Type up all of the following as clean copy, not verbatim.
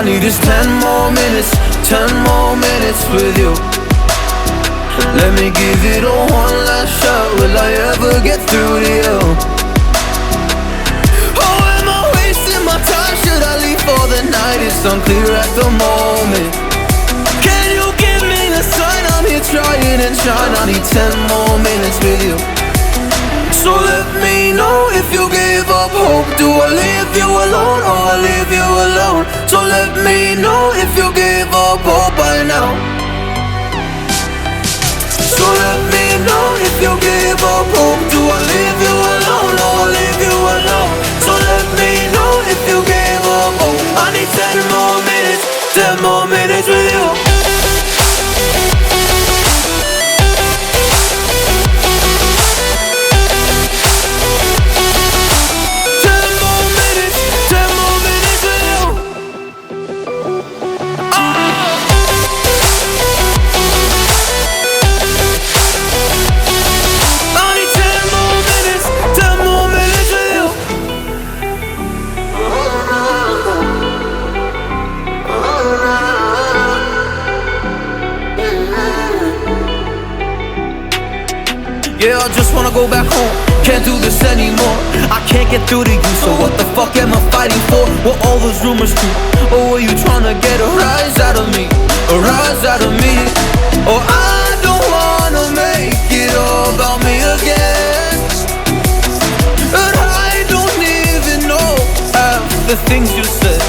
I need is 10 more minutes, 10 more minutes with you. Let me give it a one last shot. Will I ever get through to you? Oh, am I wasting my time? Should I leave for the night? It's unclear at the moment. Can you give me a sign? I'm here trying and trying. I need 10 more minutes with you. So let me know if you gave up hope. Do I leave you alone or I leave you alone? So let me know if you gave up hope by now. So let me know if you gave up hope. Do I leave you alone or I leave you alone? So let me know if you gave up hope. I need 10 more minutes, 10 more minutes with you. Yeah, I just wanna go back home. Can't do this anymore. I can't get through to you, so what the fuck am I fighting for? Were all those rumors true? Or were you trying to get a rise out of me? A rise out of me? Or I don't wanna make it all about me again. And I don't even know half the things you said.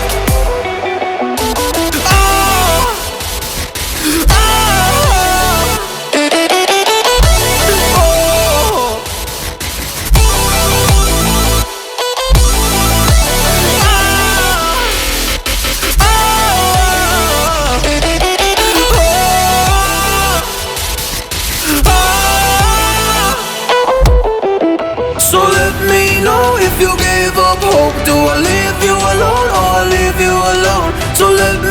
So let me know if you gave up hope. Do I leave you alone or I leave you alone? So let me